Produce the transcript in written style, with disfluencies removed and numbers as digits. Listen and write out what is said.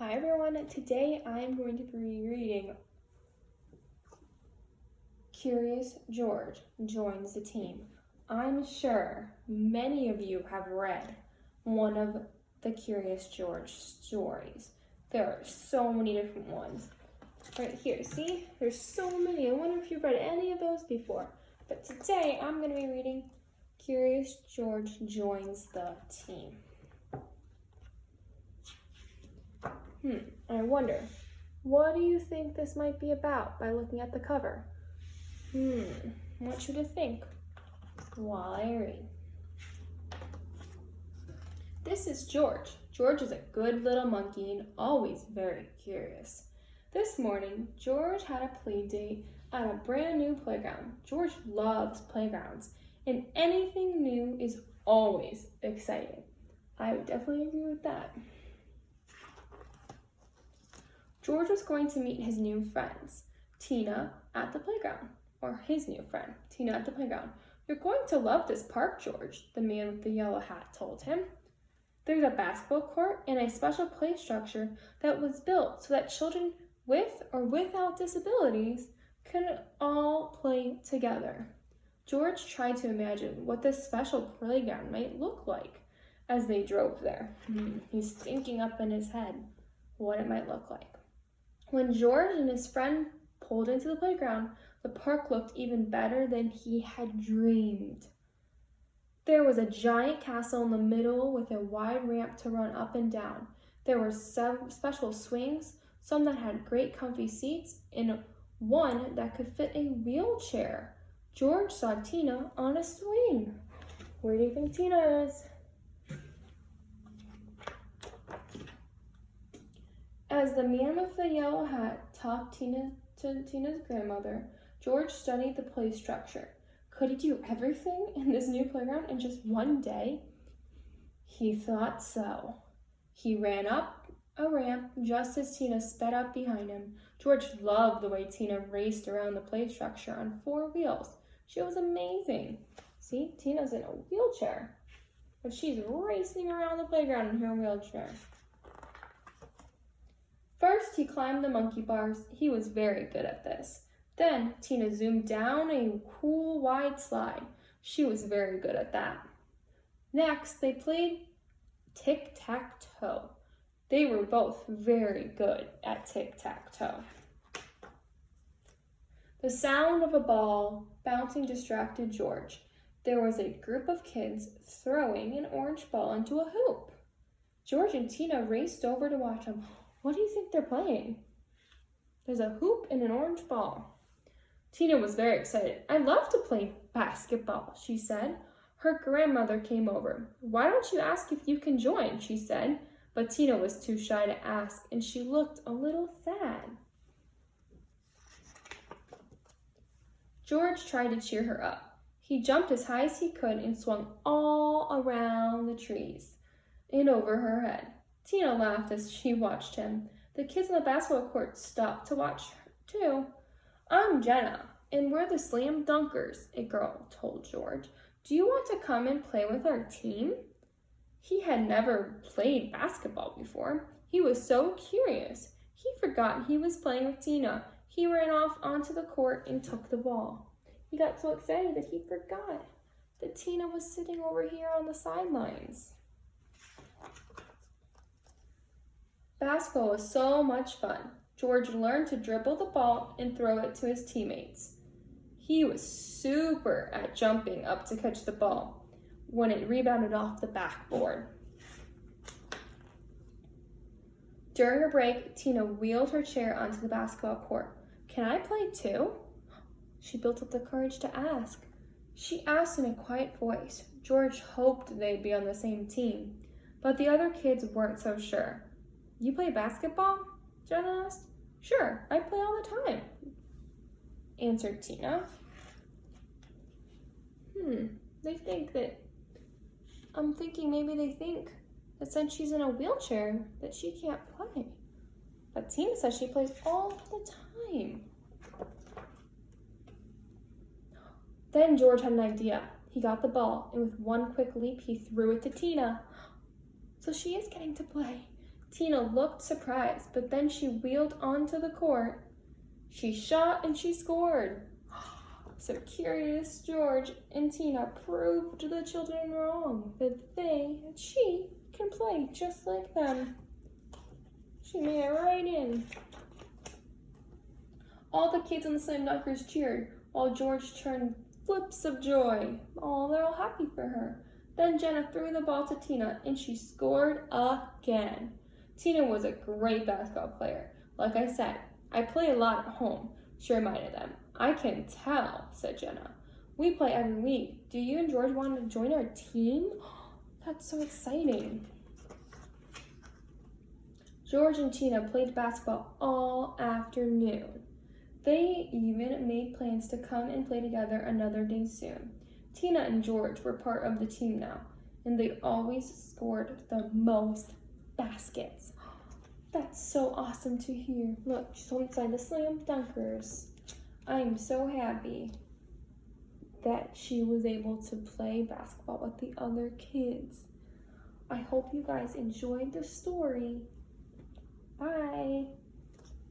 Hi everyone, today I'm going to be reading Curious George Joins the Team. I'm sure many of you have read one of the Curious George stories. There are so many different ones. Right here, see? There's so many. I wonder if you've read any of those before. But today I'm going to be reading Curious George Joins the Team. I wonder, what do you think this might be about by looking at the cover? I want you to think while I read. This is George. George is a good little monkey and always very curious. This morning, George had a play date at a brand new playground. George loves playgrounds, and anything new is always exciting. I would definitely agree with that. George was going to meet his new friends, Tina, at the playground, or his new friend, Tina, at the playground. You're going to love this park, George, the man with the yellow hat told him. There's a basketball court and a special play structure that was built so that children with or without disabilities can all play together. George tried to imagine what this special playground might look like as they drove there. He's thinking up in his head what it might look like. When George and his friend pulled into the playground, the park looked even better than he had dreamed. There was a giant castle in the middle with a wide ramp to run up and down. There were some special swings, some that had great comfy seats, and one that could fit a wheelchair. George saw Tina on a swing. Where do you think Tina is? As the man with the yellow hat talked to Tina's grandmother, George studied the play structure. Could he do everything in this new playground in just one day? He thought so. He ran up a ramp just as Tina sped up behind him. George loved the way Tina raced around the play structure on 4 wheels. She was amazing. See, Tina's in a wheelchair, but she's racing around the playground in her wheelchair. First, he climbed the monkey bars. He was very good at this. Then, Tina zoomed down a cool, wide slide. She was very good at that. Next, they played tic-tac-toe. They were both very good at tic-tac-toe. The sound of a ball bouncing distracted George. There was a group of kids throwing an orange ball into a hoop. George and Tina raced over to watch them. What do you think they're playing? There's a hoop and an orange ball. Tina was very excited. I love to play basketball, she said. Her grandmother came over. Why don't you ask if you can join, she said. But Tina was too shy to ask, and she looked a little sad. George tried to cheer her up. He jumped as high as he could and swung all around the trees and over her head. Tina laughed as she watched him. The kids on the basketball court stopped to watch her, too. I'm Jenna, and we're the Slam Dunkers, a girl told George. Do you want to come and play with our team? He had never played basketball before. He was so curious. He forgot he was playing with Tina. He ran off onto the court and took the ball. He got so excited that he forgot that Tina was sitting over here on the sidelines. Basketball was so much fun. George learned to dribble the ball and throw it to his teammates. He was super at jumping up to catch the ball when it rebounded off the backboard. During a break, Tina wheeled her chair onto the basketball court. Can I play too? She built up the courage to ask. She asked in a quiet voice. George hoped they'd be on the same team, but the other kids weren't so sure. You play basketball? Jenna asked. Sure, I play all the time, answered Tina. They think that, I'm thinking maybe they think that since she's in a wheelchair that she can't play. But Tina says she plays all the time. Then George had an idea. He got the ball, and with one quick leap, he threw it to Tina. So she is getting to play. Tina looked surprised, but then she wheeled onto the court. She shot and she scored. So Curious George and Tina proved the children wrong, that she can play just like them. She made it right in. All the kids on the Slam Dunkers cheered, while George turned flips of joy. Oh, they're all happy for her. Then Jenna threw the ball to Tina, and she scored again. Tina was a great basketball player. Like I said, I play a lot at home, she reminded them. I can tell, said Jenna. We play every week. Do you and George want to join our team? That's so exciting. George and Tina played basketball all afternoon. They even made plans to come and play together another day soon. Tina and George were part of the team now, and they always scored the most baskets. That's so awesome to hear. Look, she's inside the Slam Dunkers. I'm so happy that she was able to play basketball with the other kids. I hope you guys enjoyed the story. Bye.